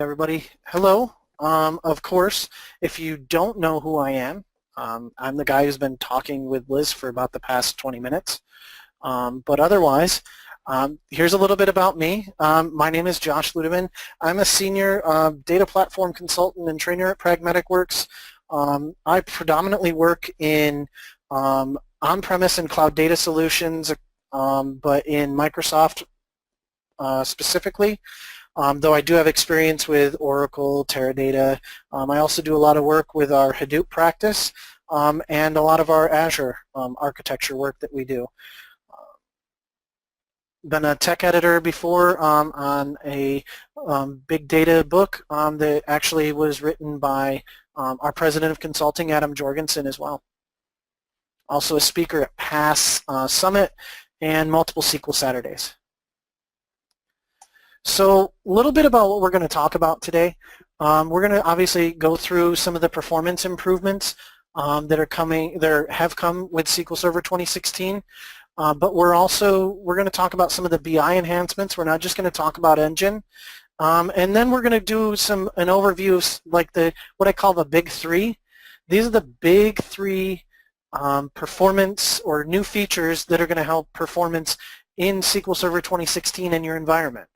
Everybody, hello. Of course, if you don't know who I am, I'm the guy who's been talking with Liz for about the past 20 minutes. But otherwise, here's a little bit about me. My name is Josh Ludeman. I'm a senior data platform consultant and trainer at Pragmatic Works. I predominantly work in on-premise and cloud data solutions, but in Microsoft specifically. Though I do have experience with Oracle, Teradata. I also do a lot of work with our Hadoop practice and a lot of our Azure architecture work that we do. Been a tech editor before on a big data book that actually was written by our president of consulting, Adam Jorgensen, as well. Also a speaker at PASS Summit and multiple SQL Saturdays. So a little bit about what we're going to talk about today. We're going to obviously go through some of the performance improvements that have come with SQL Server 2016. But we're going to talk about some of the BI enhancements. We're not just going to talk about Engine. And then we're going to do an overview of like what I call the big three. These are the big three performance or new features that are going to help performance in SQL Server 2016 in your environment.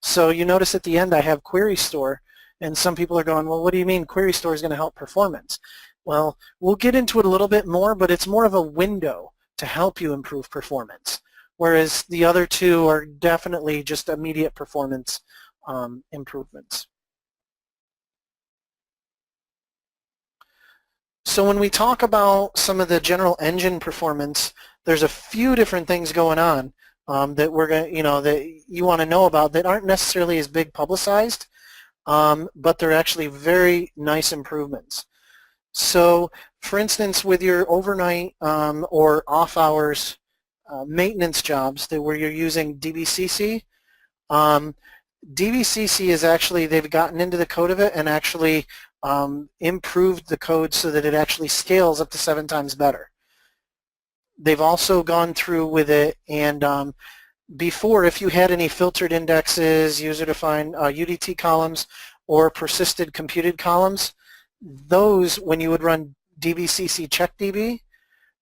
So you notice at the end I have Query Store, and some people are going, well, what do you mean Query Store is going to help performance? Well, we'll get into it a little bit more, but it's more of a window to help you improve performance, whereas the other two are definitely just immediate performance improvements. So when we talk about some of the general engine performance, there's a few different things going on that we're going, that you want to know about that aren't necessarily as big publicized, but they're actually very nice improvements. So, for instance, with your overnight or off hours maintenance jobs where you're using DBCC, DBCC is actually, they've gotten into the code of it and actually improved the code so that it actually scales up to 7 times better. They've also gone through with it, and before, if you had any filtered indexes, user-defined UDT columns, or persisted computed columns, those, when you would run dbcc checkdb,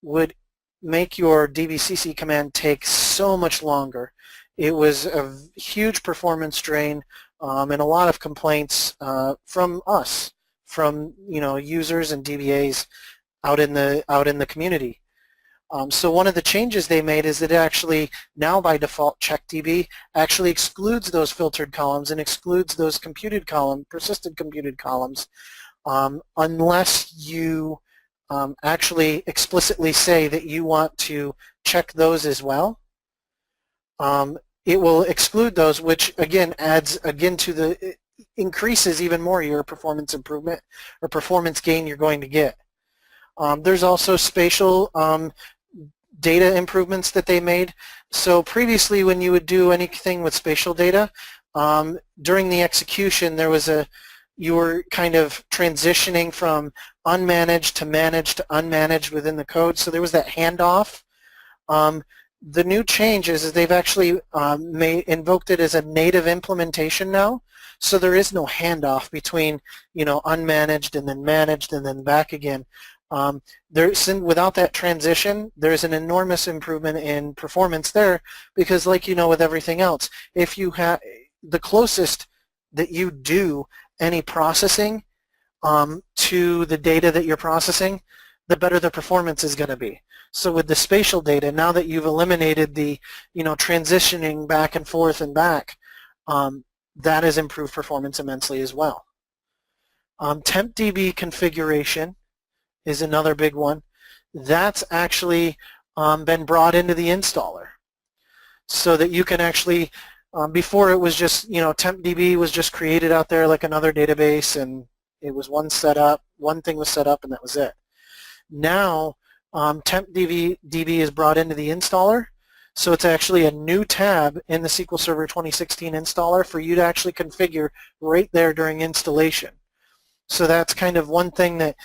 would make your dbcc command take so much longer. It was a huge performance drain and a lot of complaints from us, from users and DBAs out in the community. So one of the changes they made is that it actually, now by default, CheckDB actually excludes those filtered columns and excludes those persisted computed columns unless you actually explicitly say that you want to check those as well. It will exclude those, which again increases even more your performance improvement or performance gain you're going to get. There's also spatial data improvements that they made. So previously when you would do anything with spatial data, during the execution you were kind of transitioning from unmanaged to managed to unmanaged within the code, so there was that handoff. The new change is they've actually invoked it as a native implementation now, so there is no handoff between unmanaged and then managed and then back again. Without that transition, there's an enormous improvement in performance there, because like with everything else, if you have the closest that you do any processing to the data that you're processing, the better the performance is going to be. So with the spatial data, now that you've eliminated the transitioning back and forth and back, that has improved performance immensely as well. Temp Db Configuration is another big one. That's actually been brought into the installer so that you can actually, before it was just, Temp Db was just created out there like another database, and it was one thing was set up, and that was it. Now, Temp Db is brought into the installer, so it's actually a new tab in the SQL Server 2016 installer for you to actually configure right there during installation. So that's kind of one thing that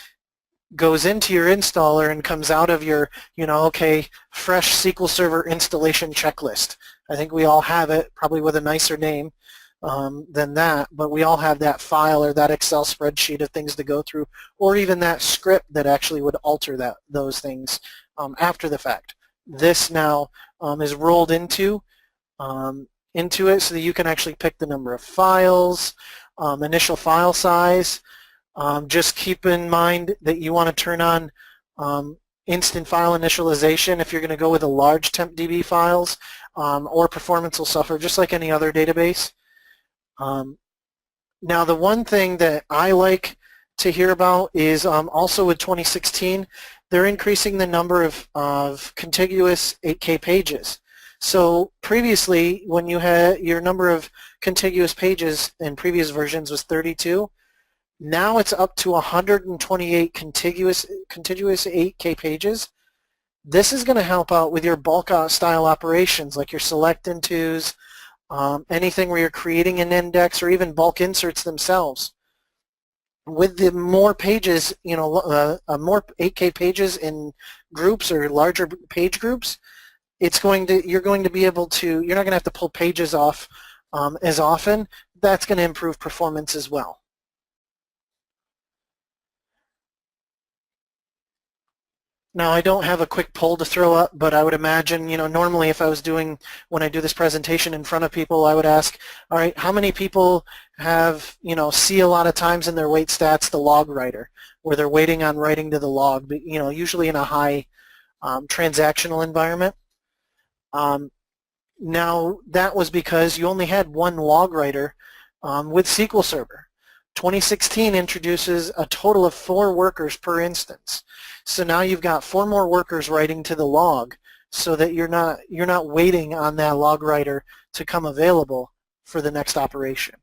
goes into your installer and comes out of your, okay, fresh SQL Server installation checklist. I think we all have it, probably with a nicer name. than that, but we all have that file or that Excel spreadsheet of things to go through, or even that script that actually would alter those things after the fact. This now is rolled into it so that you can actually pick the number of files, initial file size. Just keep in mind that you want to turn on instant file initialization if you're going to go with a large Temp Db files, or performance will suffer just like any other database. Now the one thing that I like to hear about is also with 2016, they're increasing the number of contiguous 8K pages. So previously, when you had your number of contiguous pages in previous versions was 32, now it's up to 128 contiguous 8K pages. This is going to help out with your bulk style operations like your select intos, anything where you're creating an index or even bulk inserts themselves. With the more pages, more 8K pages in groups or larger page groups, you're going to be able to, you're not going to have to pull pages off as often. That's going to improve performance as well. Now I don't have a quick poll to throw up, but I would imagine, normally if I was when I do this presentation in front of people, I would ask, all right, how many people have, see a lot of times in their wait stats the log writer, where they're waiting on writing to the log, but, usually in a high transactional environment. Now that was because you only had one log writer with SQL Server. 2016 introduces a total of 4 workers per instance. So now you've got 4 more workers writing to the log, so that you're not waiting on that log writer to come available for the next operation.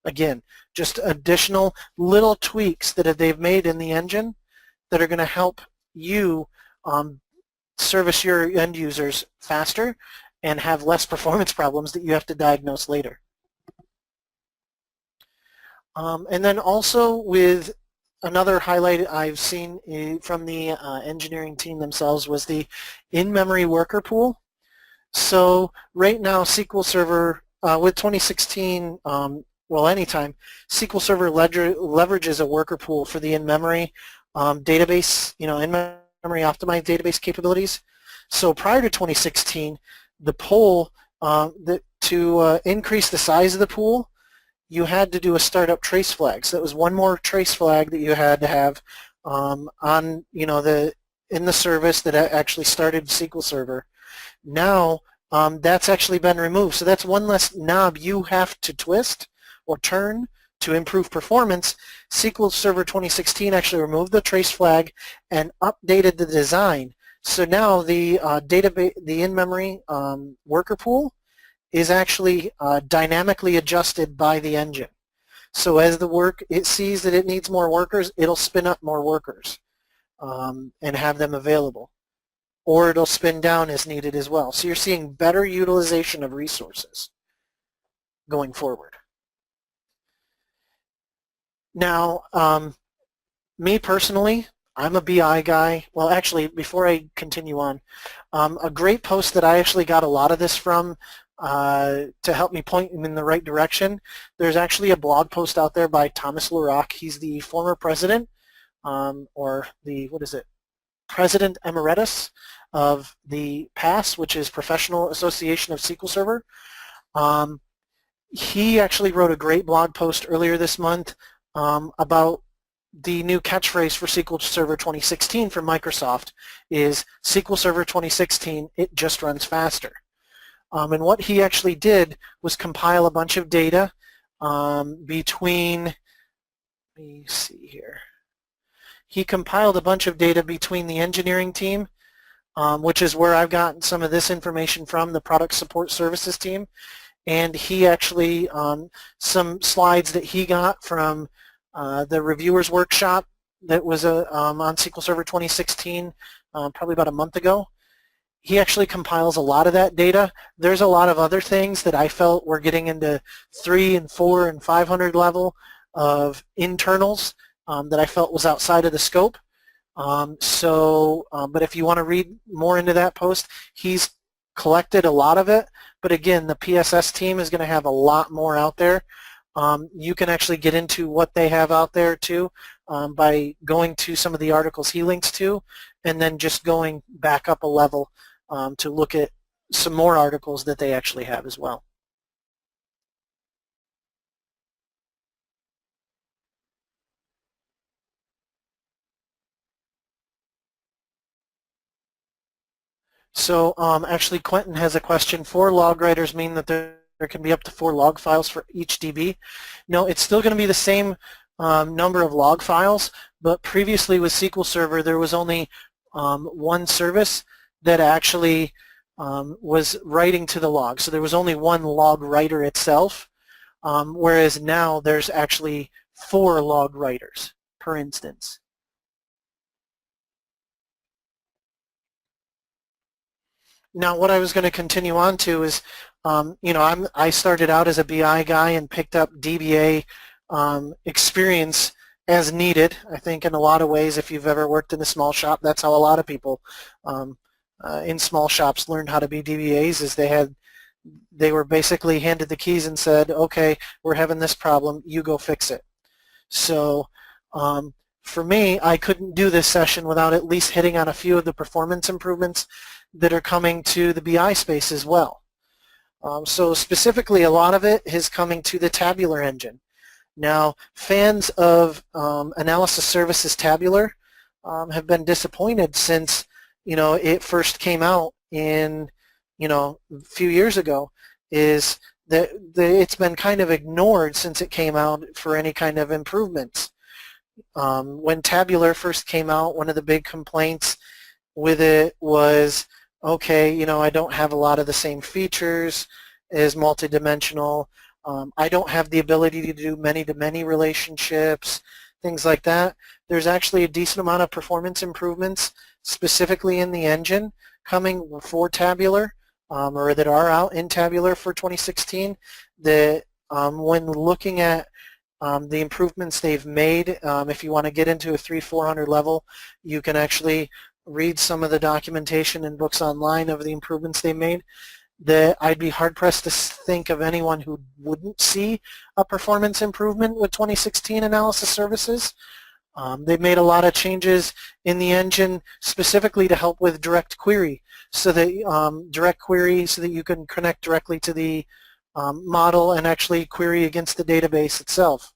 Again, just additional little tweaks that they've made in the engine that are going to help you service your end users faster and have less performance problems that you have to diagnose later. And then also with another highlight I've seen from the engineering team themselves was the in-memory worker pool. So right now SQL Server with 2016, well anytime, SQL Server leverages a worker pool for the in-memory database, in-memory optimized database capabilities. So prior to 2016, the pool, to increase the size of the pool, you had to do a startup trace flag. So that was one more trace flag that you had to have on, in the service that actually started SQL Server. Now that's actually been removed. So that's one less knob you have to twist or turn to improve performance. SQL Server 2016 actually removed the trace flag and updated the design. So now the the in-memory worker pool is actually dynamically adjusted by the engine. So as it sees that it needs more workers, it'll spin up more workers and have them available. Or it'll spin down as needed as well. So you're seeing better utilization of resources going forward. Now, me personally, I'm a BI guy. Well, actually, before I continue on, a great post that I actually got a lot of this from to help me point him in the right direction. There's actually a blog post out there by Thomas Larock. He's the former president, or the, President Emeritus of the PAS, which is Professional Association of SQL Server. He actually wrote a great blog post earlier this month about the new catchphrase for SQL Server 2016 from Microsoft is SQL Server 2016, it just runs faster. And what he actually did was compile a bunch of data between, let me see here. He compiled a bunch of data between the engineering team, which is where I've gotten some of this information from, the product support services team, and he actually, some slides that he got from the reviewers workshop that was on SQL Server 2016 probably about a month ago. He actually compiles a lot of that data. There's a lot of other things that I felt were getting into 300 and 400 and 500 level of internals that I felt was outside of the scope. But if you want to read more into that post, he's collected a lot of it, but again, the PSS team is going to have a lot more out there. You can actually get into what they have out there too by going to some of the articles he links to, and then just going back up a level to look at some more articles that they actually have as well. So actually Quentin has a question. 4 log writers mean that there can be up to 4 log files for each DB. No, it's still going to be the same number of log files, but previously with SQL Server there was only one service that actually was writing to the log. So there was only one log writer itself, whereas now there's actually 4 log writers per instance. Now, what I was going to continue on to is, you know, I started out as a BI guy and picked up DBA experience as needed. I think in a lot of ways, if you've ever worked in a small shop, that's how a lot of people in small shops learned how to be DBAs. Is they were basically handed the keys and said, okay, we're having this problem, you go fix it. So for me, I couldn't do this session without at least hitting on a few of the performance improvements that are coming to the BI space as well. So specifically, a lot of it is coming to the Tabular Engine. Now, fans of Analysis Services Tabular have been disappointed since, you know, it first came out in, you know, a few years ago, is that it's been kind of ignored since it came out for any kind of improvements. When Tabular first came out, one of the big complaints with it was, okay, you know, I don't have a lot of the same features as multidimensional. I don't have the ability to do many-to-many relationships, things like that. There's actually a decent amount of performance improvements specifically in the engine coming for Tabular, or that are out in Tabular for 2016, that when looking at the improvements they've made, if you want to get into a 300-400 level, you can actually read some of the documentation and books online of the improvements they made, that I'd be hard-pressed to think of anyone who wouldn't see a performance improvement with 2016 Analysis Services. They've made a lot of changes in the engine specifically to help with direct query, so that direct query so that you can connect directly to the model and actually query against the database itself.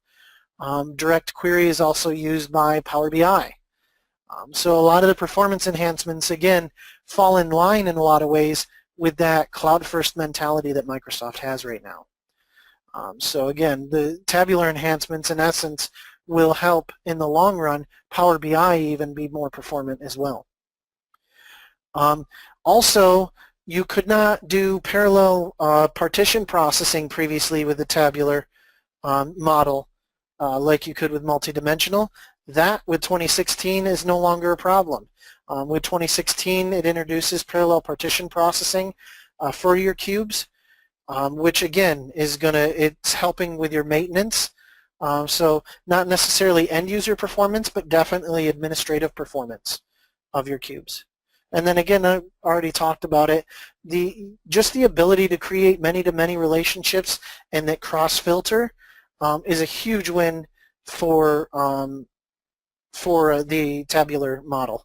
Direct query is also used by Power BI. So a lot of the performance enhancements, again, fall in line in a lot of ways with that cloud-first mentality that Microsoft has right now. So again, the tabular enhancements, in essence, will help in the long run Power BI even be more performant as well. Also, you could not do parallel partition processing previously with the tabular model like you could with multidimensional. That, with 2016, is no longer a problem. With 2016, it introduces parallel partition processing for your cubes, which again is it's helping with your maintenance. So not necessarily end user performance, but definitely administrative performance of your cubes. And then again, I already talked about it, just the ability to create many-to-many relationships and that cross-filter is a huge win for the tabular model.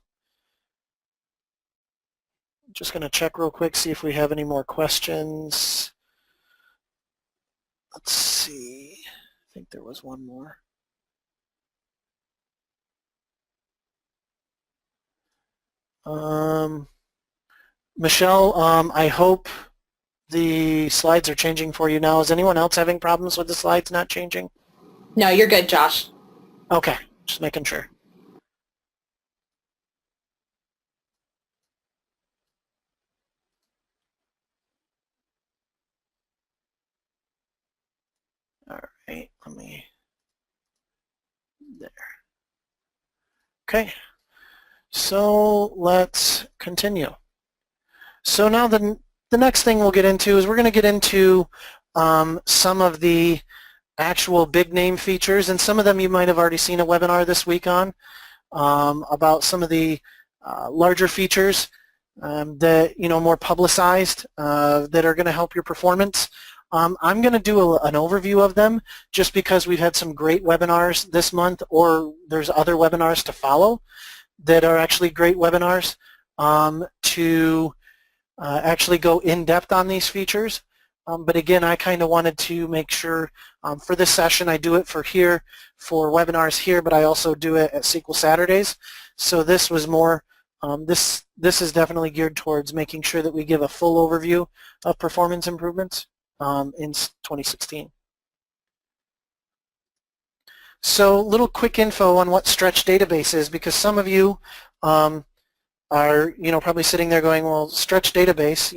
Just going to check real quick, see if we have any more questions. Let's see. I think there was one more. Michelle, I hope the slides are changing for you now. Is anyone else having problems with the slides not changing? No, you're good, Josh. Okay, just making sure. All right, let me, there. Okay, so let's continue. So now the next thing we'll get into is we're going to get into some of the actual big name features, and some of them you might have already seen a webinar this week on about some of the larger features that more publicized that are going to help your performance. I'm going to do an overview of them just because we've had some great webinars this month, or there's other webinars to follow that are actually great webinars to actually go in depth on these features. But again, I kind of wanted to make sure for this session I do it for webinars here, but I also do it at SQL Saturdays. So this was more, this is definitely geared towards making sure that we give a full overview of performance improvements in 2016. So little quick info on what stretched database is, because some of you are probably sitting there going, well, stretched database,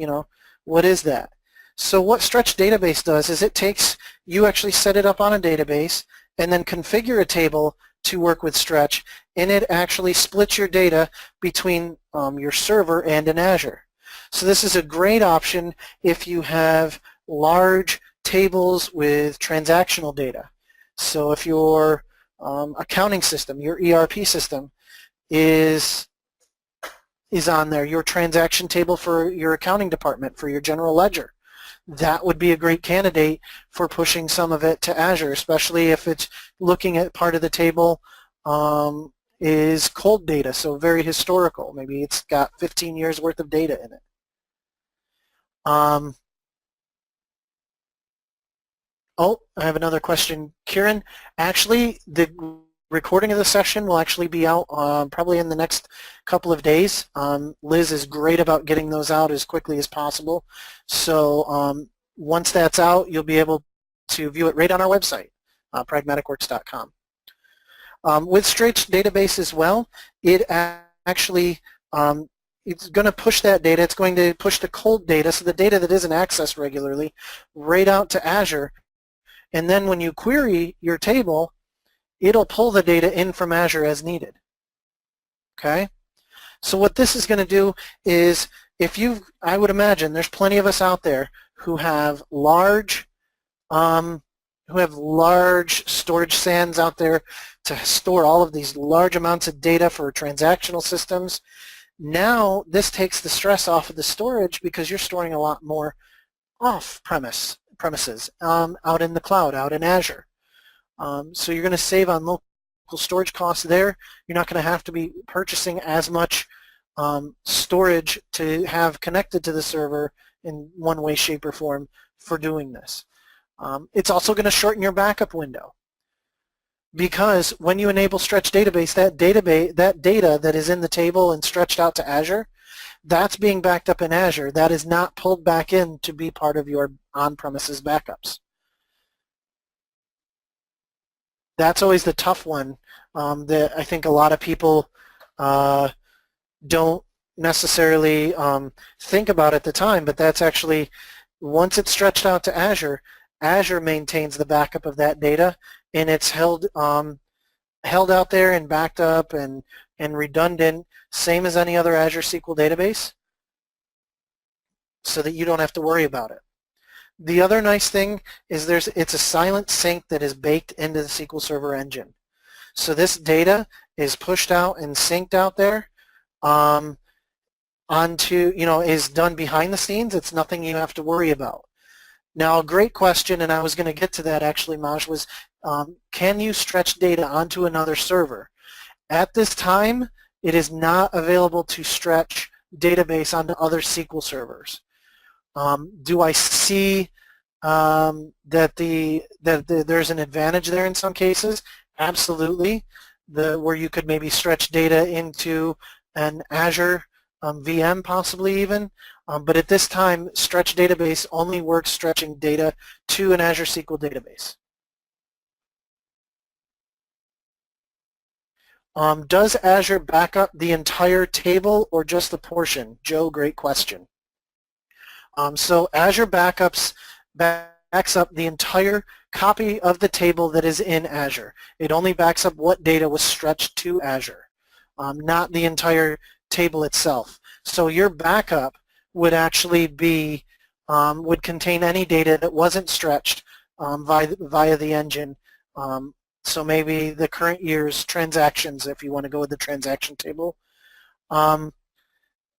what is that? So what stretched database does is it takes, you actually set it up on a database and then configure a table to work with stretch, and it actually splits your data between your server and in Azure. So this is a great option if you have large tables with transactional data. So if your accounting system, your ERP system is on there, your transaction table for your accounting department, for your general ledger, that would be a great candidate for pushing some of it to Azure, especially if it's looking at part of the table is cold data, so very historical. Maybe it's got 15 years worth of data in it. Oh, I have another question. Kieran, actually the recording of the session will actually be out probably in the next couple of days. Liz is great about getting those out as quickly as possible. So once that's out, you'll be able to view it right on our website, pragmaticworks.com. With stretched database as well, it actually it's going to push that data. It's going to push the cold data, so the data that isn't accessed regularly, right out to Azure. And then when you query your table, it'll pull the data in from Azure as needed. Okay? So what this is going to do is, I would imagine there's plenty of us out there who have large storage sands out there to store all of these large amounts of data for transactional systems. Now this takes the stress off of the storage because you're storing a lot more off-premises, out in the cloud, out in Azure. So you're going to save on local storage costs there. You're not going to have to be purchasing as much storage to have connected to the server in one way, shape, or form for doing this. It's also going to shorten your backup window, because when you enable stretched database, that data that is in the table and stretched out to Azure, that's being backed up in Azure. That is not pulled back in to be part of your on-premises backups. That's always the tough one that I think a lot of people don't necessarily think about at the time, but that's actually, once it's stretched out to Azure, Azure maintains the backup of that data, and it's held out there and backed up and redundant, same as any other Azure SQL database, so that you don't have to worry about it. The other nice thing is it's a silent sync that is baked into the SQL Server engine. So this data is pushed out and synced out there is done behind the scenes. It's nothing you have to worry about. Now, a great question, and I was going to get to that actually, Maj, was can you stretch data onto another server? At this time, it is not available to stretch database onto other SQL servers. Do I see that there's an advantage there in some cases? Absolutely, where you could maybe stretch data into an Azure VM possibly even, but at this time, stretch database only works stretching data to an Azure SQL database. Does Azure back up the entire table or just a portion? Joe, great question. So Azure backs up the entire copy of the table that is in Azure. It only backs up what data was stretched to Azure, not the entire table itself. So your backup would actually be, would contain any data that wasn't stretched via the engine. So maybe the current year's transactions, if you want to go with the transaction table.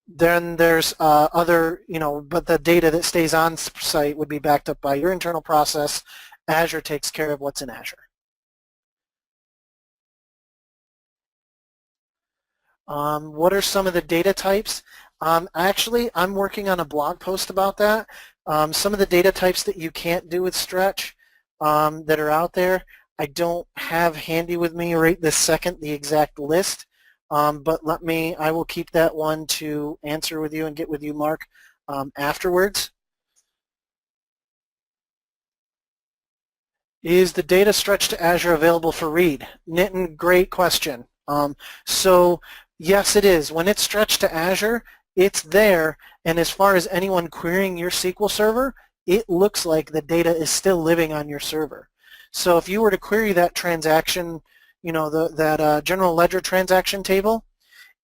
then there's other, but the data that stays on site would be backed up by your internal process. Azure takes care of what's in Azure. What are some of the data types? Actually, I'm working on a blog post about that. Some of the data types that you can't do with Stretch that are out there, I don't have handy with me right this second the exact list, but I will keep that one to answer with you and get with you, Mark, afterwards. Is the data stretched to Azure available for read? Nitin, great question. So yes, it is. When it's stretched to Azure, it's there, and as far as anyone querying your SQL Server, it looks like the data is still living on your server. So if you were to query that transaction, that general ledger transaction table,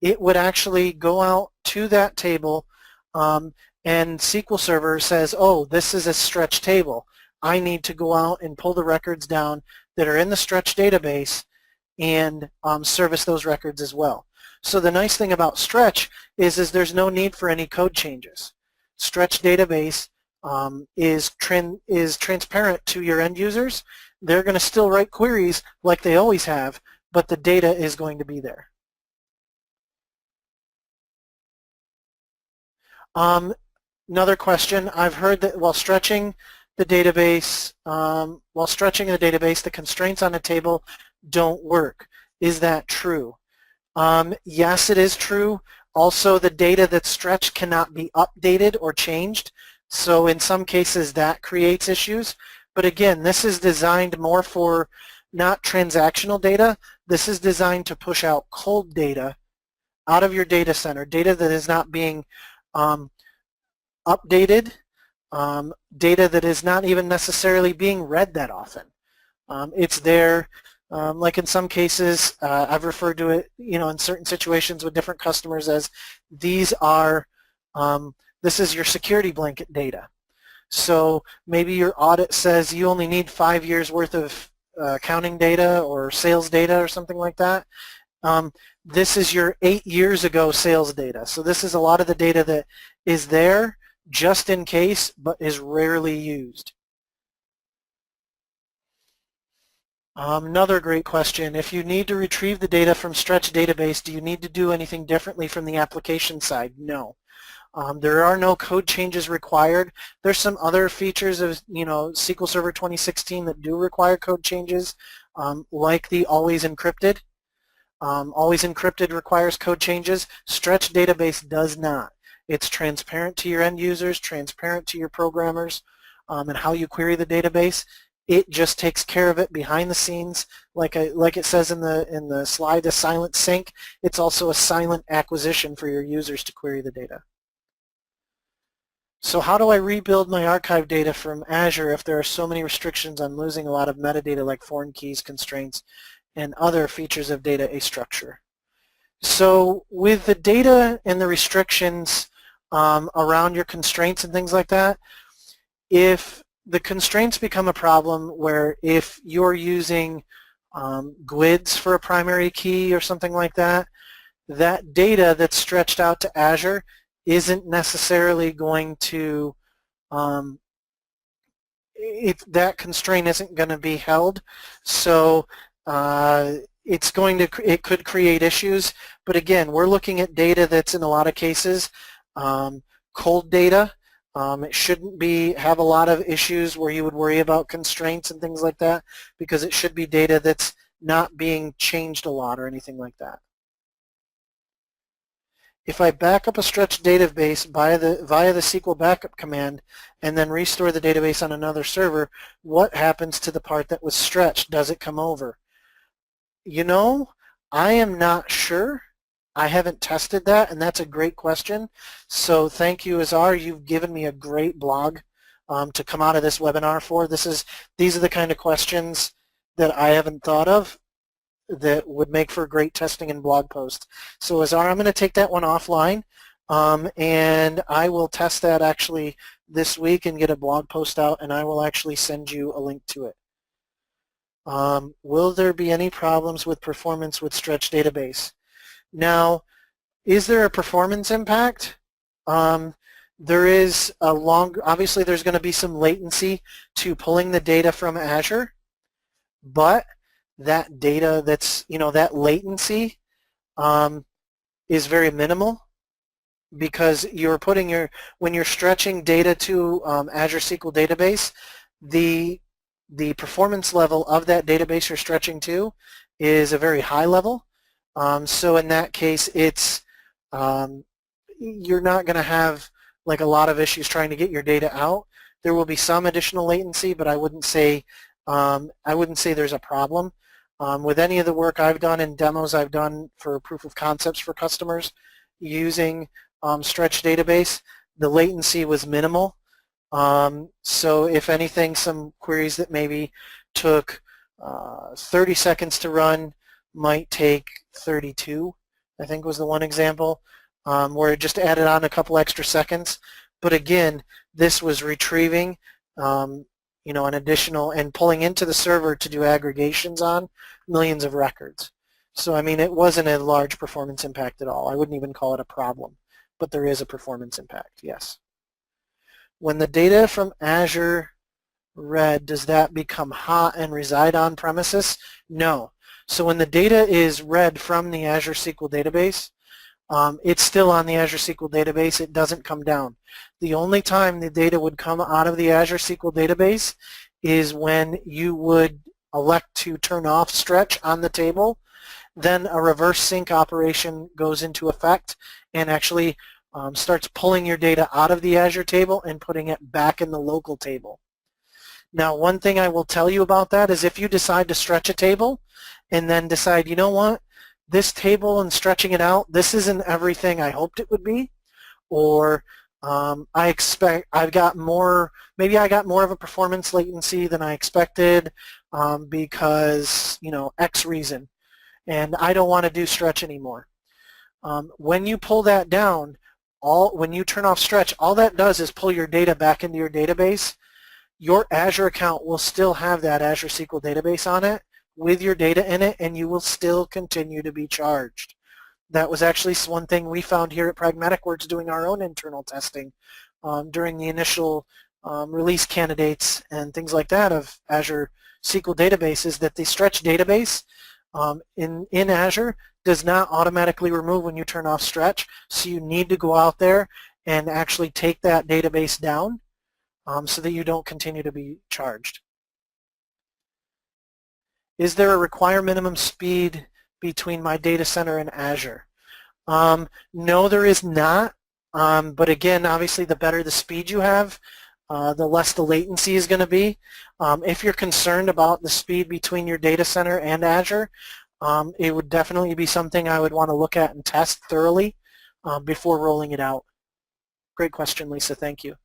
it would actually go out to that table, and SQL Server says, oh, this is a stretched table. I need to go out and pull the records down that are in the stretch database and service those records as well. So the nice thing about Stretch is there's no need for any code changes. Stretch database is transparent to your end users. They're going to still write queries like they always have, but the data is going to be there. Another question, I've heard that while stretching the database, the constraints on a table don't work. Is that true? Yes, it is true. Also, the data that's stretched cannot be updated or changed. So in some cases, that creates issues. But again, this is designed more for not transactional data. This is designed to push out cold data out of your data center, data that is not being updated, data that is not even necessarily being read that often. It's there, like in some cases, I've referred to it, in certain situations with different customers as these are, this is your security blanket data. So maybe your audit says you only need 5 years worth of accounting data or sales data or something like that. This is your 8 years ago sales data. So this is a lot of the data that is there just in case, but is rarely used. Another great question. If you need to retrieve the data from Stretch database, do you need to do anything differently from the application side? No. There are no code changes required. There's some other features of SQL Server 2016 that do require code changes, like the always encrypted. Always encrypted requires code changes. Stretch database does not. It's transparent to your end users, transparent to your programmers, and how you query the database. It just takes care of it behind the scenes, like it says in the slide, a silent sync. It's also a silent acquisition for your users to query the data. So how do I rebuild my archive data from Azure if there are so many restrictions on losing a lot of metadata like foreign keys, constraints, and other features of data structure? So with the data and the restrictions around your constraints and things like that, if the constraints become a problem where if you're using GUIDs for a primary key or something like that, that data that's stretched out to Azure isn't necessarily going to, that constraint isn't going to be held. So it could create issues. But again, we're looking at data that's in a lot of cases cold data. It shouldn't have a lot of issues where you would worry about constraints and things like that, because it should be data that's not being changed a lot or anything like that. If I back up a stretched database via the SQL backup command and then restore the database on another server, what happens to the part that was stretched? Does it come over? I am not sure. I haven't tested that, and that's a great question. So thank you, Azar. You've given me a great blog to come out of this webinar for. These are the kind of questions that I haven't thought of that would make for great testing and blog posts. So Azar, I'm going to take that one offline, and I will test that actually this week and get a blog post out, and I will actually send you a link to it. Will there be any problems with performance with Stretch database? Now, Is there a performance impact? There is obviously there's going to be some latency to pulling the data from Azure, but that data that latency is very minimal, because you're putting when you're stretching data to Azure SQL database, the performance level of that database you're stretching to is a very high level. So in that case, it's you're not going to have like a lot of issues trying to get your data out. There will be some additional latency, but I wouldn't say there's a problem. With any of the work I've done and demos I've done for proof of concepts for customers using stretch database, the latency was minimal. So if anything, some queries that maybe took 30 seconds to run might take 32, I think was the one example, where it just added on a couple extra seconds. But again, this was retrieving an additional and pulling into the server to do aggregations on millions of records. So I mean, it wasn't a large performance impact at all. I wouldn't even call it a problem, but there is a performance impact, yes. When the data from Azure read, does that become hot and reside on premises? No. So when the data is read from the Azure SQL database, it's still on the Azure SQL database. It doesn't come down. The only time the data would come out of the Azure SQL database is when you would elect to turn off stretch on the table. Then a reverse sync operation goes into effect and actually starts pulling your data out of the Azure table and putting it back in the local table. Now, one thing I will tell you about that is if you decide to stretch a table and then decide, you know what, this table and stretching it out, this isn't everything I hoped it would be, or maybe I got more of a performance latency than I expected because, X reason, and I don't want to do stretch anymore. When you pull that down, when you turn off stretch, all that does is pull your data back into your database. Your Azure account will still have that Azure SQL database on it with your data in it, and you will still continue to be charged. That was actually one thing we found here at Pragmatic Works doing our own internal testing during the initial release candidates and things like that of Azure SQL databases, that the stretch database in Azure does not automatically remove when you turn off stretch, so you need to go out there and actually take that database down so that you don't continue to be charged. Is there a required minimum speed between my data center and Azure? No, there is not, but again, obviously the better the speed you have, the less the latency is going to be. If you're concerned about the speed between your data center and Azure, it would definitely be something I would want to look at and test thoroughly before rolling it out. Great question, Lisa. Thank you.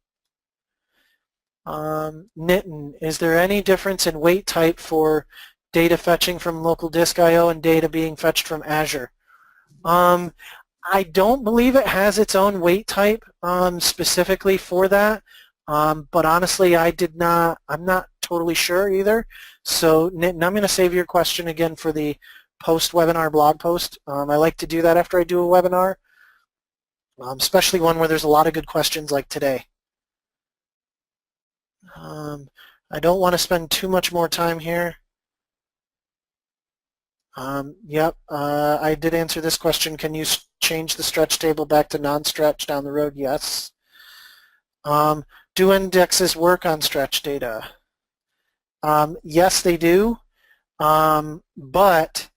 Nitin, is there any difference in weight type for data fetching from local disk I/O and data being fetched from Azure? I don't believe it has its own weight type specifically for that, but honestly, I'm not totally sure either. So Nitin, I'm going to save your question again for the post-webinar blog post. I like to do that after I do a webinar, especially one where there's a lot of good questions like today. I don't want to spend too much more time here. Yep, I did answer this question. Can you change the stretch table back to non-stretch down the road? Yes. Do indexes work on stretch data? Yes, they do, but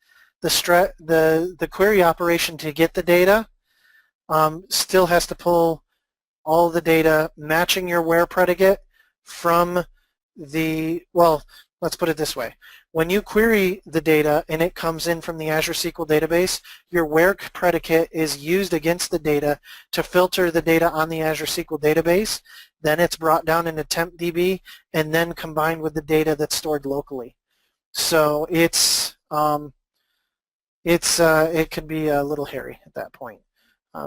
the query operation to get the data still has to pull all the data matching your where predicate from well, let's put it this way. When you query the data and it comes in from the Azure SQL database, your where predicate is used against the data to filter the data on the Azure SQL database. Then it's brought down into Temp Db and then combined with the data that's stored locally. So it could be a little hairy at that point.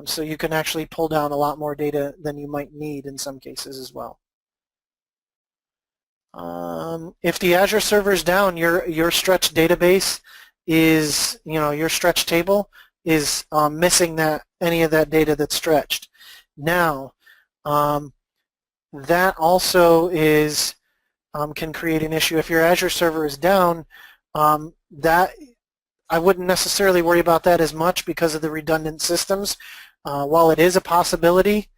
So you can actually pull down a lot more data than you might need in some cases as well. If the Azure server is down, your stretch database is, your stretch table is missing any of that data that's stretched. Now, that also can create an issue. If your Azure server is down, that I wouldn't necessarily worry about that as much because of the redundant systems. While it is a possibility,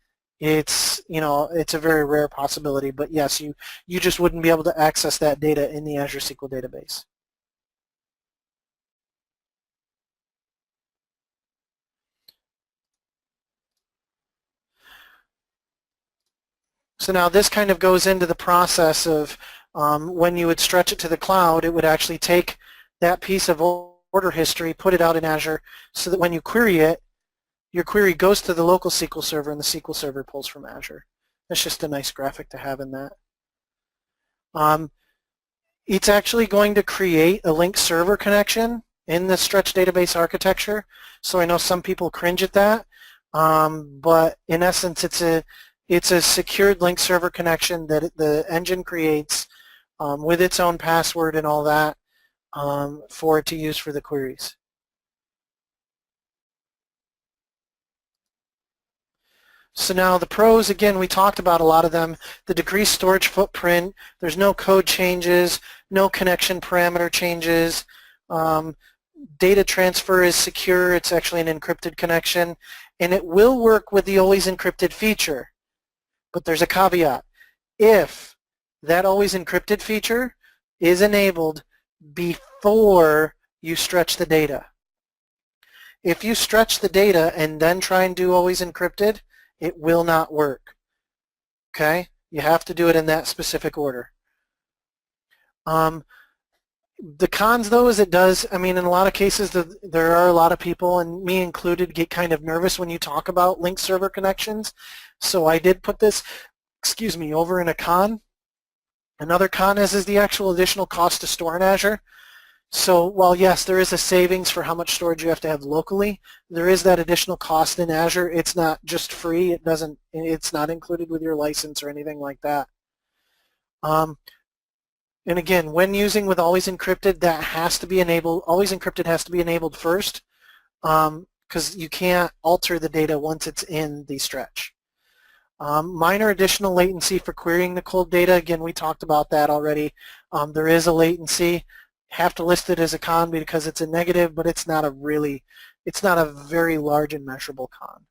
it's a very rare possibility. But yes, you just wouldn't be able to access that data in the Azure SQL database. So now this kind of goes into the process of when you would stretch it to the cloud, it would actually take that piece of order history, put it out in Azure, so that when you query it, your query goes to the local SQL server and the SQL server pulls from Azure. That's just a nice graphic to have in that. It's actually going to create a linked server connection in the stretch database architecture. So I know some people cringe at that, but in essence it's a secured linked server connection that the engine creates with its own password and all that for it to use for the queries. So now the pros, again, we talked about a lot of them. The decreased storage footprint, there's no code changes, no connection parameter changes. Data transfer is secure, it's actually an encrypted connection, and it will work with the always encrypted feature. But there's a caveat. If that always encrypted feature is enabled before you stretch the data. If you stretch the data and then try and do always encrypted, it will not work. Okay? You have to do it in that specific order. The cons, though, is it does, I mean, in a lot of cases, there are a lot of people, and me included, get kind of nervous when you talk about linked server connections. So I did put this, over in a con. Another con is the actual additional cost to store in Azure. So while yes, there is a savings for how much storage you have to have locally, there is that additional cost in Azure. It's not just free. It's not included with your license or anything like that. And again, when using with always encrypted, that has to be enabled. Always encrypted has to be enabled first because you can't alter the data once it's in the stretch. Minor additional latency for querying the cold data. Again, we talked about that already. There is a latency. Have to list it as a con because it's a negative, but it's not a very large and measurable con.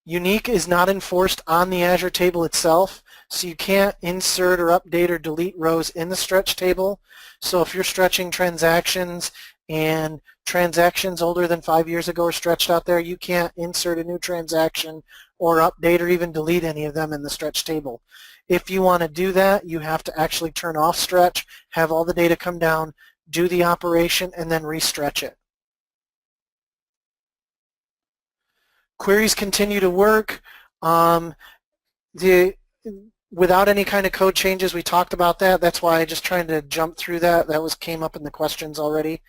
Unique is not enforced on the Azure table itself, so you can't insert or update or delete rows in the stretch table. So if you're stretching transactions and transactions older than 5 years ago are stretched out there, you can't insert a new transaction or update or even delete any of them in the stretch table. If you want to do that, you have to actually turn off stretch, have all the data come down, do the operation, and then re-stretch it. Queries continue to work. Without any kind of code changes, we talked about that. That's why I just trying to jump through that. That came up in the questions already.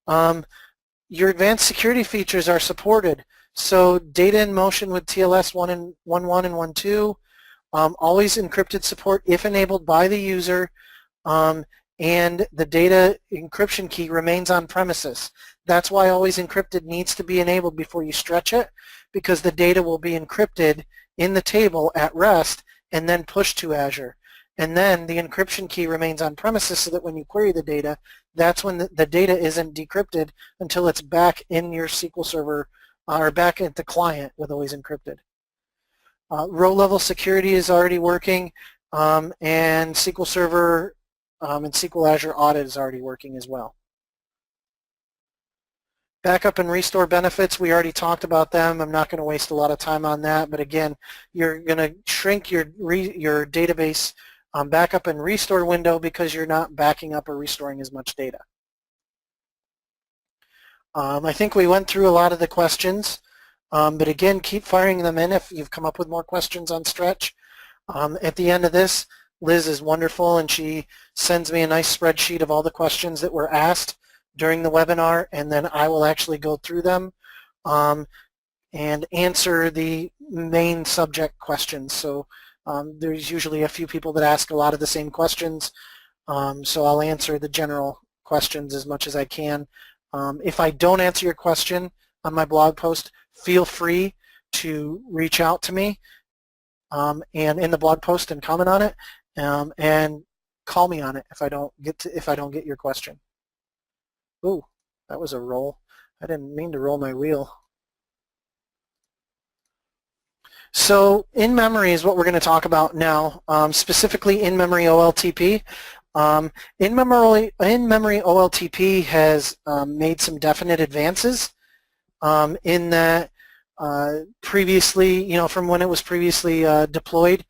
Your advanced security features are supported. So data in motion with TLS 1.1 and 1.2. Always encrypted support if enabled by the user, and the data encryption key remains on premises. That's why always encrypted needs to be enabled before you stretch it, because the data will be encrypted in the table at rest and then pushed to Azure. And then the encryption key remains on premises so that when you query the data, that's when the data isn't decrypted until it's back in your SQL Server or back at the client with always encrypted. Row-level security is already working, and SQL Server and SQL Azure Audit is already working as well. Backup and restore benefits, we already talked about them. I'm not going to waste a lot of time on that, but again, you're going to shrink your database backup and restore window because you're not backing up or restoring as much data. I think we went through a lot of the questions. But again, keep firing them in if you've come up with more questions on stretch. At the end of this, Liz is wonderful, and she sends me a nice spreadsheet of all the questions that were asked during the webinar, and then I will actually go through them and answer the main subject questions. So there's usually a few people that ask a lot of the same questions, so I'll answer the general questions as much as I can. If I don't answer your question on my blog post, feel free to reach out to me and in the blog post and comment on it, and call me on it if I don't get your question. Ooh, that was a roll. I didn't mean to roll my wheel. So in-memory is what we're going to talk about now, specifically in-memory OLTP. In-memory OLTP has made some definite advances in that previously, from when it was previously deployed.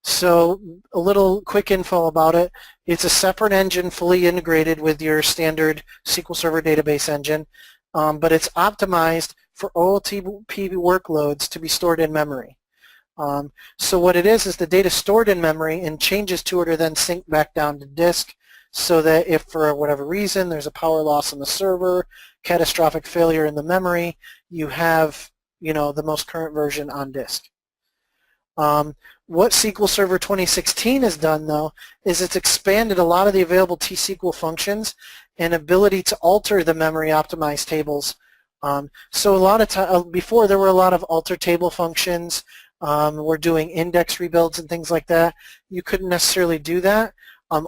So a little quick info about it. It's a separate engine fully integrated with your standard SQL Server database engine, but it's optimized for OLTP workloads to be stored in memory. So what it is the data stored in memory, and changes to it are then synced back down to disk, so that if for whatever reason there's a power loss on the server, catastrophic failure in the memory, you have the most current version on disk. What SQL Server 2016 has done, though, is it's expanded a lot of the available T-SQL functions and ability to alter the memory optimized tables. So a lot of time before, there were a lot of alter table functions. We're doing index rebuilds and things like that. You couldn't necessarily do that.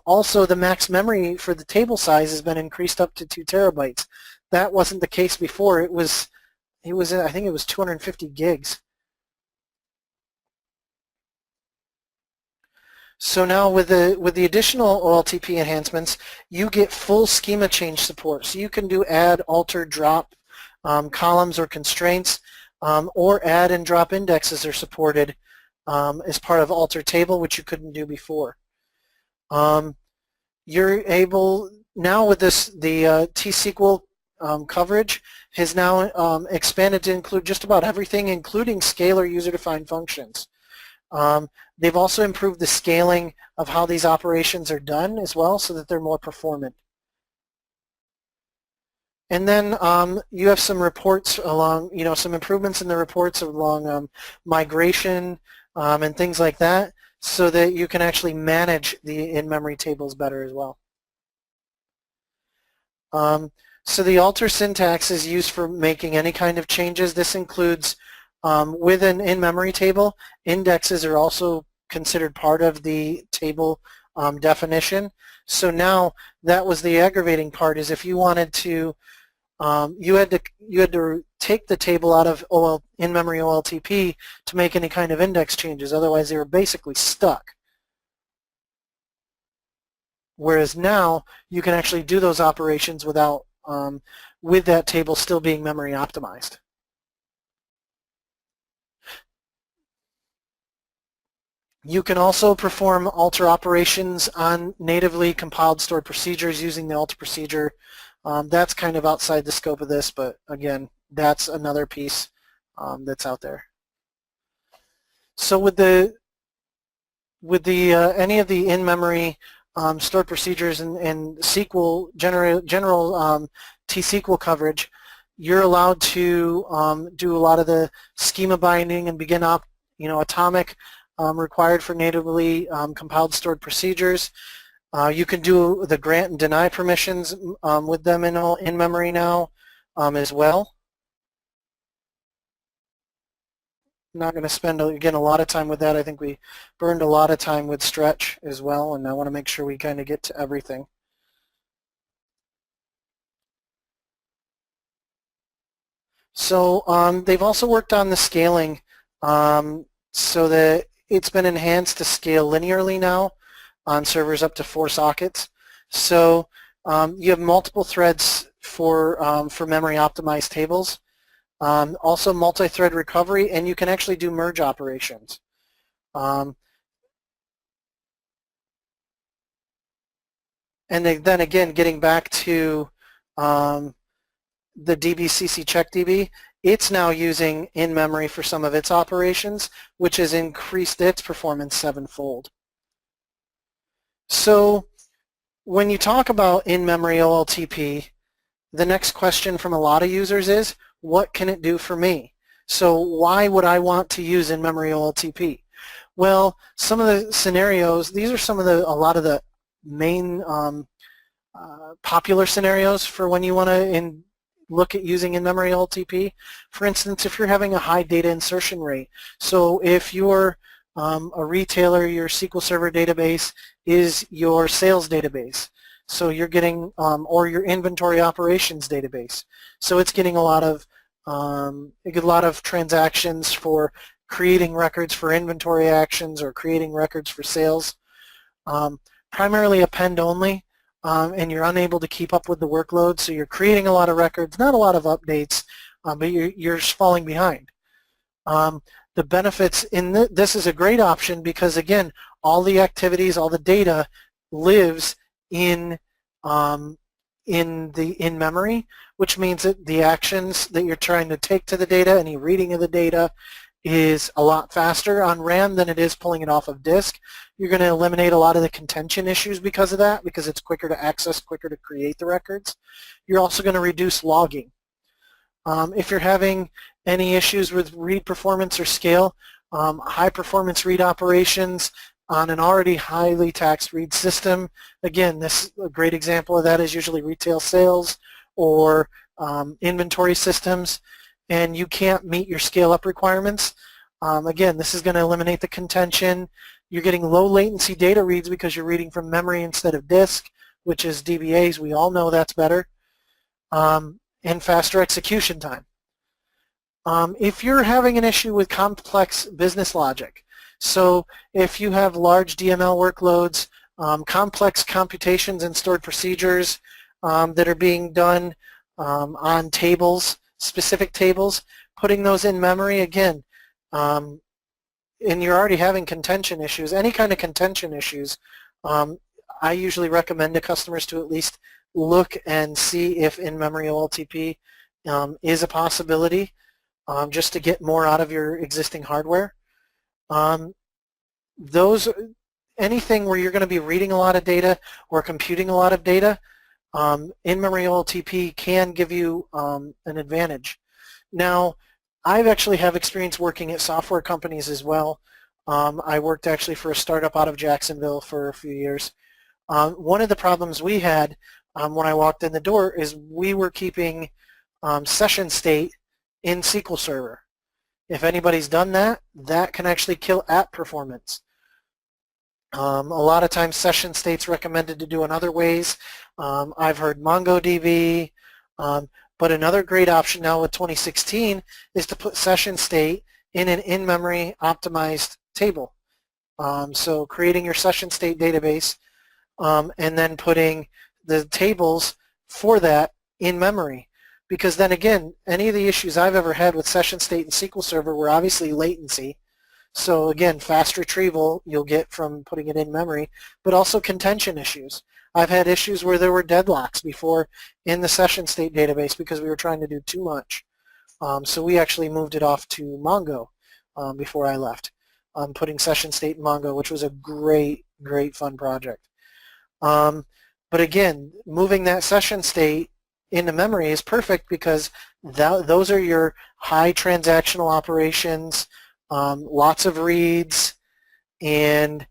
Also, the max memory for the table size has been increased up to 2 terabytes. That wasn't the case before. I think it was 250 gigs. So now with the additional OLTP enhancements, you get full schema change support. So you can do add, alter, drop columns or constraints, or add and drop indexes are supported as part of alter table, which you couldn't do before. You're able now with the T-SQL coverage has now expanded to include just about everything, including scalar user-defined functions. They've also improved the scaling of how these operations are done as well, so that they're more performant. And then you have some reports along, some improvements in the reports along migration and things like that, so that you can actually manage the in-memory tables better as well. So the alter syntax is used for making any kind of changes. This includes with an in-memory table, indexes are also considered part of the table definition. So now that was the aggravating part, is if you wanted to, you had to take the table out of in-memory OLTP to make any kind of index changes. Otherwise, they were basically stuck. Whereas now you can actually do those operations without, with that table still being memory optimized. You can also perform alter operations on natively compiled stored procedures using the alter procedure. That's kind of outside the scope of this, but again, that's another piece that's out there. So with any of the in-memory stored procedures and SQL general T-SQL coverage, you're allowed to do a lot of the schema binding and begin atomic required for natively compiled stored procedures. You can do the grant and deny permissions with them in memory now as well. I'm not going to spend, again, a lot of time with that. I think we burned a lot of time with stretch as well, and I want to make sure we kind of get to everything. So they've also worked on the scaling so that it's been enhanced to scale linearly now on servers up to 4 sockets. So you have multiple threads for memory optimized tables. Also multi-thread recovery, and you can actually do merge operations. And then again, getting back to the DBCC CheckDB, it's now using in-memory for some of its operations, which has increased its performance 7-fold. So when you talk about in-memory OLTP, the next question from a lot of users is, what can it do for me? So why would I want to use in-memory OLTP? Well, some of the scenarios, these are a lot of the main popular scenarios for when you want to look at using in-memory OLTP. For instance, if you're having a high data insertion rate. So if you're a retailer, your SQL Server database is your sales database. So you're getting, or your inventory operations database. So it's getting a lot of transactions for creating records for inventory actions or creating records for sales. Primarily append only, and you're unable to keep up with the workload, so you're creating a lot of records, not a lot of updates, but you're falling behind. The benefits in this is a great option because, again, all the activities, all the data lives in memory, which means that the actions that you're trying to take to the data, any reading of the data, is a lot faster on RAM than it is pulling it off of disk. You're going to eliminate a lot of the contention issues because of that, because it's quicker to access, quicker to create the records. You're also going to reduce logging. If you're having any issues with read performance or scale, high performance read operations on an already highly taxed read system, again, a great example of that is usually retail sales or inventory systems, and you can't meet your scale-up requirements. Again, this is going to eliminate the contention. You're getting low latency data reads because you're reading from memory instead of disk, which is DBAs. We all know that's better. And faster execution time. If you're having an issue with complex business logic, so if you have large DML workloads, complex computations and stored procedures that are being done on tables, specific tables, putting those in memory, again, and you're already having contention issues, any kind of contention issues, I usually recommend to customers to at least look and see if in-memory OLTP is a possibility, just to get more out of your existing hardware. Anything where you're going to be reading a lot of data or computing a lot of data, in-memory OLTP can give you an advantage. Now, I've actually have experience working at software companies as well. I worked actually for a startup out of Jacksonville for a few years. One of the problems we had when I walked in the door is we were keeping session state in SQL Server. If anybody's done that, that can actually kill app performance. A lot of times session state's recommended to do in other ways. I've heard MongoDB, but another great option now with 2016 is to put session state in an in-memory optimized table. So creating your session state database and then putting the tables for that in memory. Because then again, any of the issues I've ever had with session state and SQL Server were obviously latency. So again, fast retrieval you'll get from putting it in memory, but also contention issues. I've had issues where there were deadlocks before in the session state database because we were trying to do too much. So we actually moved it off to Mongo before I left, putting session state in Mongo, which was a great, great fun project. But again, moving that session state into memory is perfect because those are your high transactional operations, lots of reads, and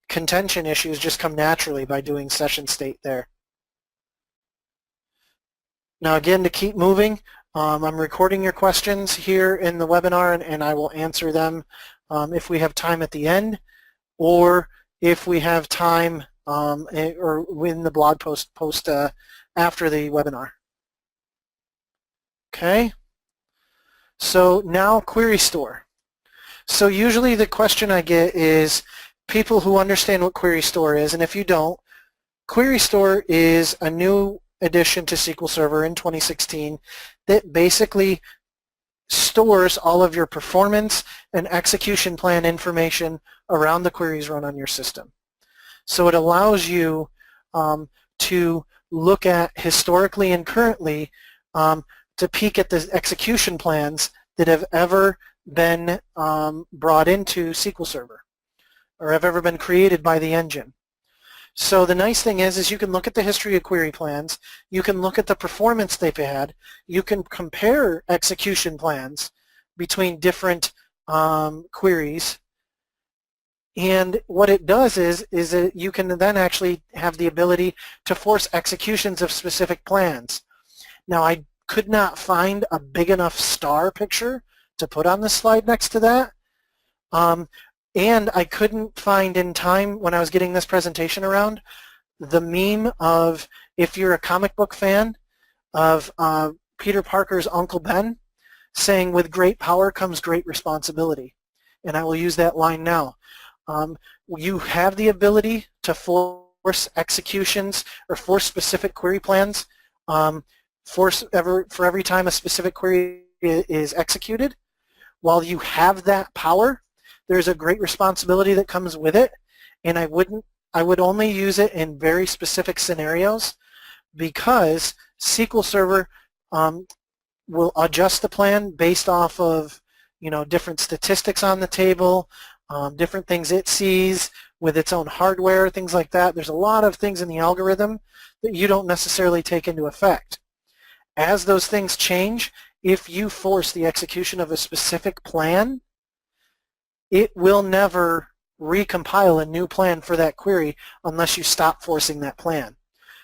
contention issues just come naturally by doing session state there. Now again, to keep moving, I'm recording your questions here in the webinar, and I will answer them if we have time at the end, or if we have time or in the blog post after the webinar. Okay, so now query store. So usually the question I get is people who understand what query store is, and if you don't, query store is a new addition to SQL Server in 2016 that basically stores all of your performance and execution plan information around the queries run on your system. So it allows you to look at historically and currently to peek at the execution plans that have ever been brought into SQL Server or have ever been created by the engine. So the nice thing is you can look at the history of query plans, you can look at the performance they've had, you can compare execution plans between different queries, And what it does is that you can then actually have the ability to force executions of specific plans. Now, I could not find a big enough star picture to put on the slide next to that. And I couldn't find in time when I was getting this presentation around the meme of, if you're a comic book fan, of Peter Parker's Uncle Ben saying, with great power comes great responsibility. And I will use that line now. You have the ability to force executions or force specific query plans for every time a specific query is executed. While you have that power, there's a great responsibility that comes with it, and I would only use it in very specific scenarios, because SQL Server will adjust the plan based off of different statistics on the table, different things it sees with its own hardware, things like that. There's a lot of things in the algorithm that you don't necessarily take into effect. As those things change, if you force the execution of a specific plan, it will never recompile a new plan for that query unless you stop forcing that plan.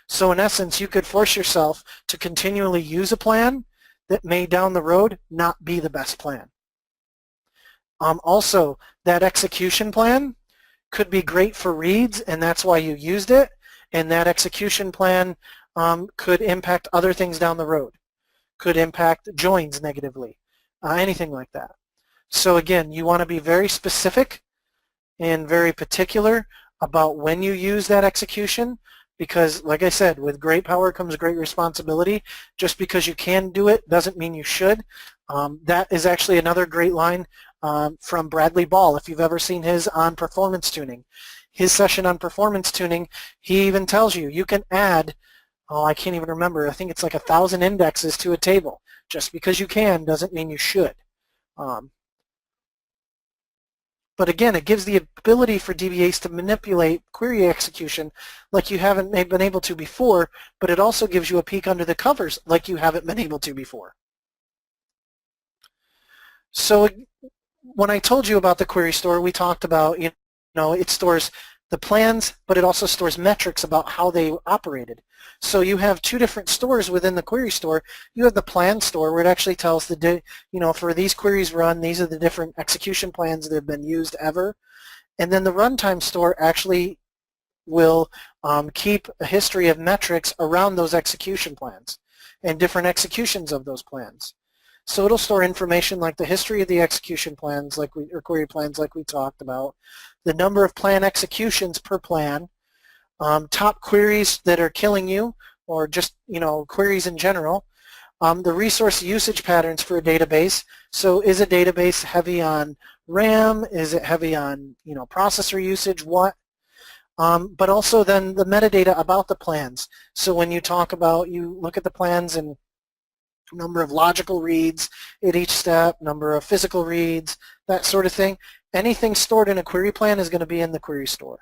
So in essence, you could force yourself to continually use a plan that may down the road not be the best plan. Also, that execution plan could be great for reads, and that's why you used it, and that execution plan could impact other things down the road, could impact joins negatively, anything like that. So again, you want to be very specific and very particular about when you use that execution, because like I said, with great power comes great responsibility. Just because you can do it doesn't mean you should. That is actually another great line from Bradley Ball, if you've ever seen his on performance tuning. His session on performance tuning, he even tells you, you can add, I can't even remember, I think it's like 1,000 indexes to a table. Just because you can doesn't mean you should. But again, it gives the ability for DBAs to manipulate query execution like you haven't been able to before, but it also gives you a peek under the covers like you haven't been able to before. So when I told you about the query store, we talked about, it stores the plans, but it also stores metrics about how they operated. So you have two different stores within the query store. You have the plan store, where it actually tells the, for these queries run, these are the different execution plans that have been used ever. And then the runtime store actually will keep a history of metrics around those execution plans and different executions of those plans. So it'll store information like the history of the execution plans, or query plans like we talked about, the number of plan executions per plan, top queries that are killing you, or just queries in general, the resource usage patterns for a database. So is a database heavy on RAM? Is it heavy on processor usage? What? But also then the metadata about the plans. So when you talk about, you look at the plans and number of logical reads at each step, number of physical reads, that sort of thing. Anything stored in a query plan is going to be in the query store.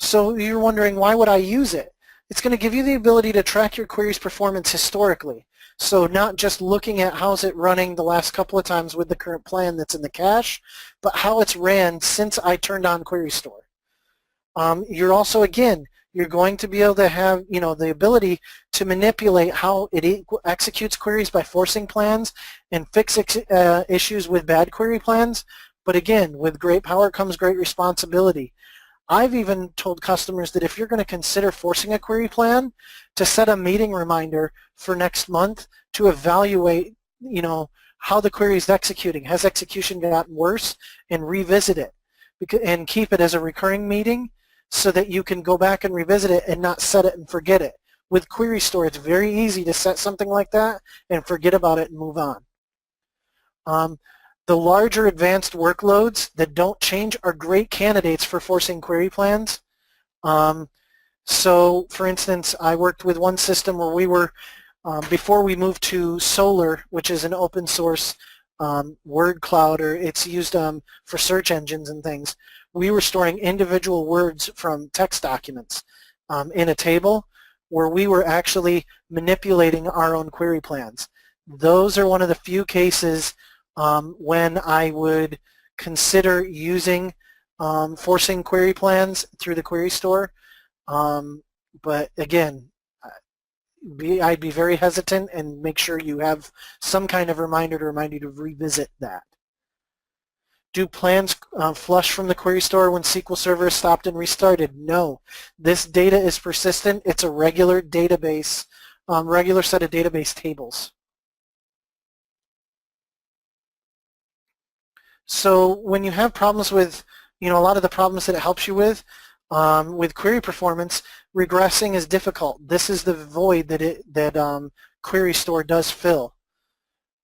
So you're wondering, why would I use it? It's going to give you the ability to track your query's performance historically. So not just looking at how's it running the last couple of times with the current plan that's in the cache, but how it's ran since I turned on Query Store. You're also, again, you're going to be able to have the ability to manipulate how it executes queries by forcing plans and fix issues with bad query plans. But again, with great power comes great responsibility. I've even told customers that if you're going to consider forcing a query plan, to set a meeting reminder for next month to evaluate how the query is executing. Has execution gotten worse? And revisit it, and keep it as a recurring meeting, so that you can go back and revisit it and not set it and forget it. With Query Store, it's very easy to set something like that and forget about it and move on. The larger advanced workloads that don't change are great candidates for forcing query plans. So for instance, I worked with one system where we were, before we moved to Solar, which is an open source word cloud, or it's used for search engines and things, we were storing individual words from text documents in a table where we were actually manipulating our own query plans. Those are one of the few cases when I would consider using forcing query plans through the query store. But again, I'd be very hesitant and make sure you have some kind of reminder to remind you to revisit that. Do plans flush from the query store when SQL Server is stopped and restarted? No. This data is persistent. It's a regular database, regular set of database tables. So when you have problems with, a lot of the problems that it helps you with query performance, regressing is difficult. This is the void that Query Store does fill.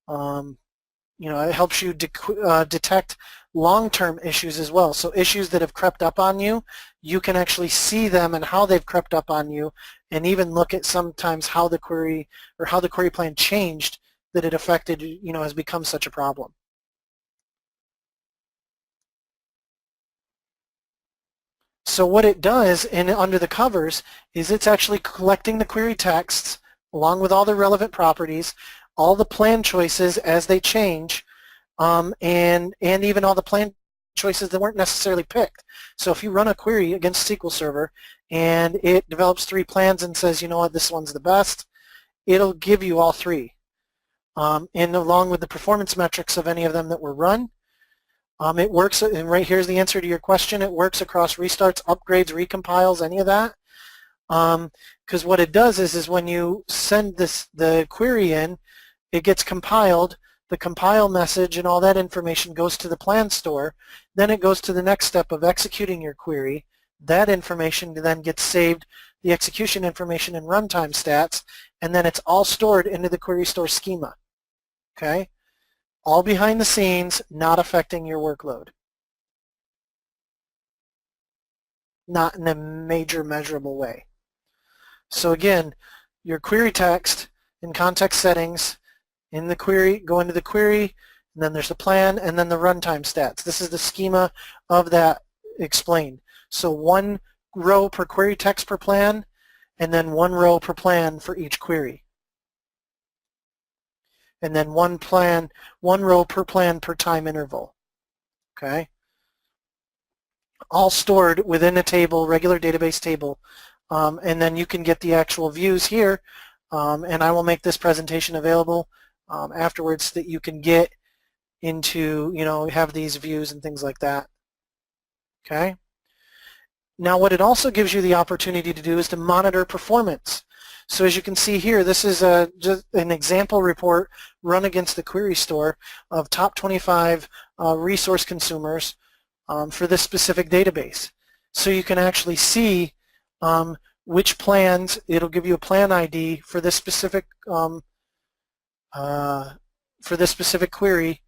It helps you detect long-term issues as well. So issues that have crept up on you, you can actually see them and how they've crept up on you, and even look at sometimes how the query plan changed that it affected, has become such a problem. So what it does under the covers is it's actually collecting the query texts along with all the relevant properties, all the plan choices as they change, and even all the plan choices that weren't necessarily picked. So if you run a query against SQL Server and it develops 3 plans and says, you know what, this one's the best, it'll give you all 3. And along with the performance metrics of any of them that were run. It works, and right here's the answer to your question, it works across restarts, upgrades, recompiles, any of that. Because what it does is when you send the query in, it gets compiled, the compile message and all that information goes to the plan store, then it goes to the next step of executing your query. That information then gets saved, the execution information in runtime stats, and then it's all stored into the query store schema. Okay? All behind the scenes, not affecting your workload. Not in a major measurable way. So again, your query text in context settings, in the query, go into the query, and then there's the plan, and then the runtime stats. This is the schema of that explained. So 1 row per query text per plan, and then 1 row per plan for each query. And then 1 row per plan per time interval. Okay? All stored within a table, regular database table. And then you can get the actual views here, and I will make this presentation available afterwards that you can get into, have these views and things like that. Okay? Now what it also gives you the opportunity to do is to monitor performance. So as you can see here, this is just an example report run against the query store of top 25 resource consumers for this specific database. So you can actually see which plans, it'll give you a plan ID for this specific query,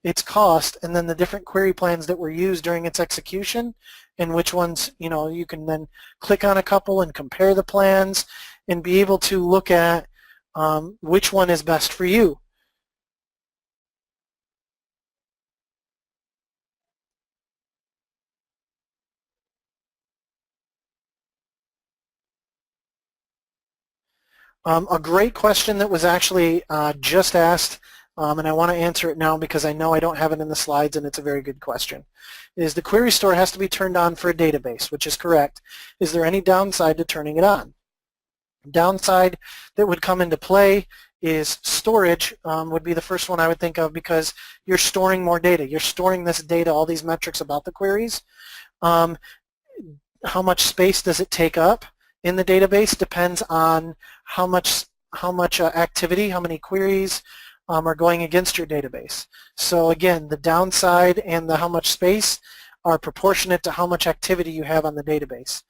its cost, and then the different query plans that were used during its execution, and which ones, you can then click on a couple and compare the plans and be able to look at which one is best for you. A great question that was actually just asked, and I want to answer it now because I know I don't have it in the slides, and it's a very good question, is the query store has to be turned on for a database, which is correct. Is there any downside to turning it on? Downside that would come into play is storage would be the first one I would think of, because you're storing more data. You're storing this data, all these metrics about the queries. How much space does it take up in the database depends on how much activity, how many queries are going against your database. So again, the downside and the how much space are proportionate to how much activity you have on the database.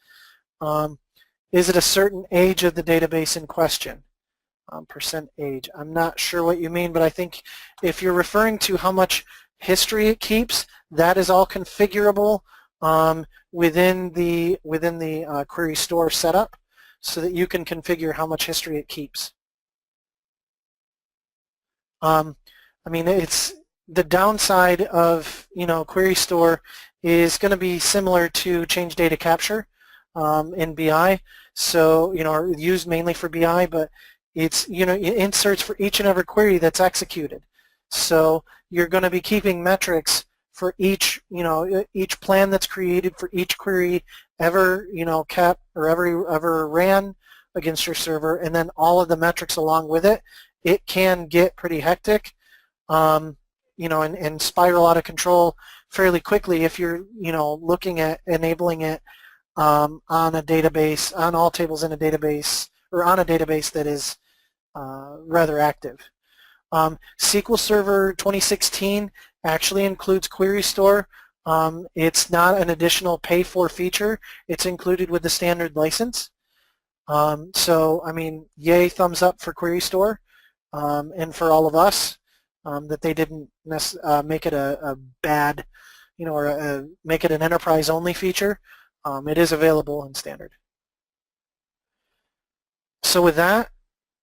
Is it a certain age of the database in question? Percent age. I'm not sure what you mean, but I think if you're referring to how much history it keeps, that is all configurable within the query store setup, so that you can configure how much history it keeps. I mean, it's the downside of query store is going to be similar to change data capture in BI. So used mainly for BI, but it's inserts for each and every query that's executed. So you're going to be keeping metrics for each, each plan that's created for each query ever, kept or ever ran against your server, and then all of the metrics along with it, it can get pretty hectic, and spiral out of control fairly quickly if you're, looking at enabling it on a database, on all tables in a database, or on a database that is rather active. SQL Server 2016 actually includes Query Store. It's not an additional pay-for feature. It's included with the standard license. So, I mean, yay, thumbs up for Query Store, and for all of us that they didn't make it a bad, or make it an enterprise-only feature. It is available in standard. So with that,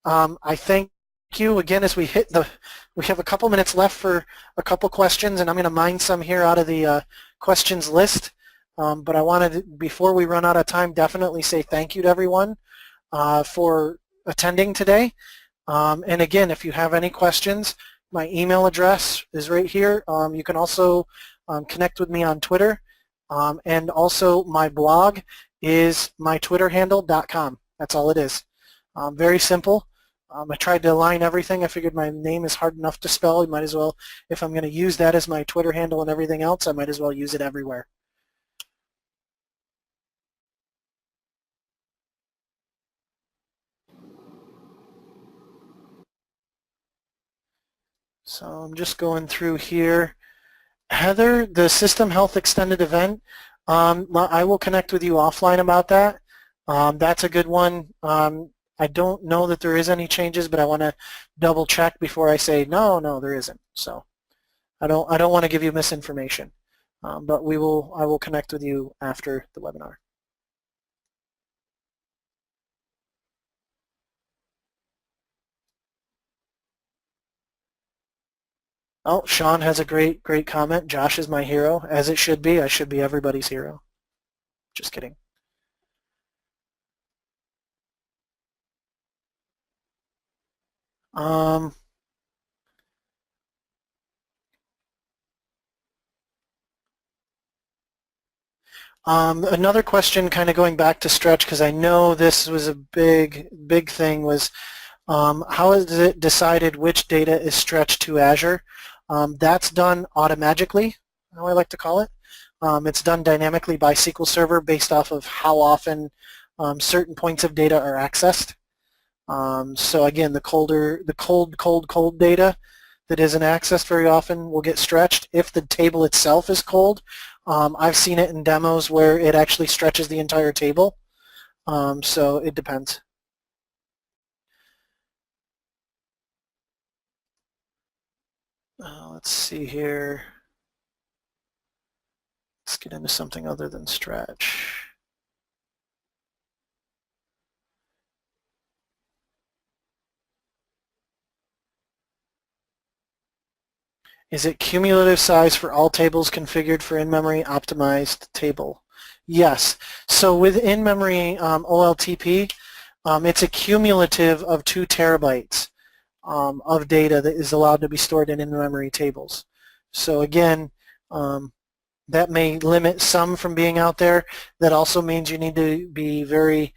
I thank you again as we have a couple minutes left for a couple questions, and I'm going to mine some here out of the questions list. But I wanted to, before we run out of time, definitely say thank you to everyone for attending today. And again, if you have any questions, my email address is right here. You can also connect with me on Twitter. And also my blog is mytwitterhandle.com. That's all it is. Very simple. I tried to align everything. I figured my name is hard enough to spell. You might as well, if I'm going to use that as my Twitter handle and everything else, I might as well use it everywhere. So I'm just going through here. Heather, the System Health Extended event, I will connect with you offline about that. That's a good one. I don't know that there is any changes, but I want to double check before I say no, there isn't. So I don't want to give you misinformation. But I will connect with you after the webinar. Oh, Sean has a great comment. Josh is my hero, as it should be. I should be everybody's hero. Just kidding. Another question, kind of going back to stretch, because I know this was a big thing, was how is it decided which data is stretched to Azure? That's done automatically, how I like to call it. It's done dynamically by SQL Server based off of how often certain points of data are accessed. So again, the cold data that isn't accessed very often will get stretched. If the table itself is cold, I've seen it in demos where it actually stretches the entire table. So it depends. Let's see here. Let's get into something other than stretch. Is it cumulative size for all tables configured for in-memory optimized table? Yes. So with in-memory OLTP, it's a cumulative of 2 terabytes of data that is allowed to be stored in in-memory tables. So again, that may limit some from being out there. That also means you need to be very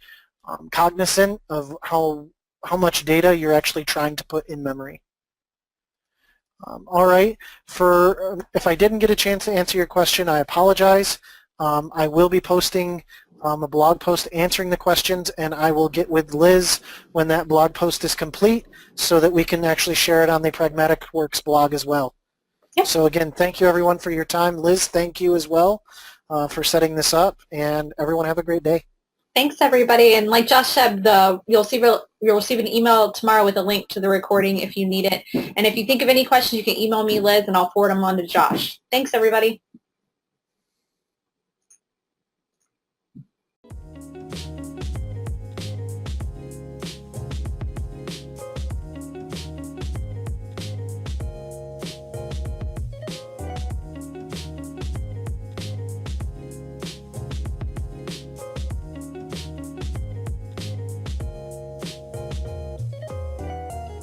cognizant of how much data you're actually trying to put in memory. All right, if I didn't get a chance to answer your question, I apologize. I will be posting a blog post answering the questions, and I will get with Liz when that blog post is complete so that we can actually share it on the Pragmatic Works blog as well. Yep. So again, thank you everyone for your time. Liz, thank you as well for setting this up, and everyone have a great day. Thanks, everybody. And like Josh said, you'll receive an email tomorrow with a link to the recording if you need it. And if you think of any questions, you can email me, Liz, and I'll forward them on to Josh. Thanks, everybody.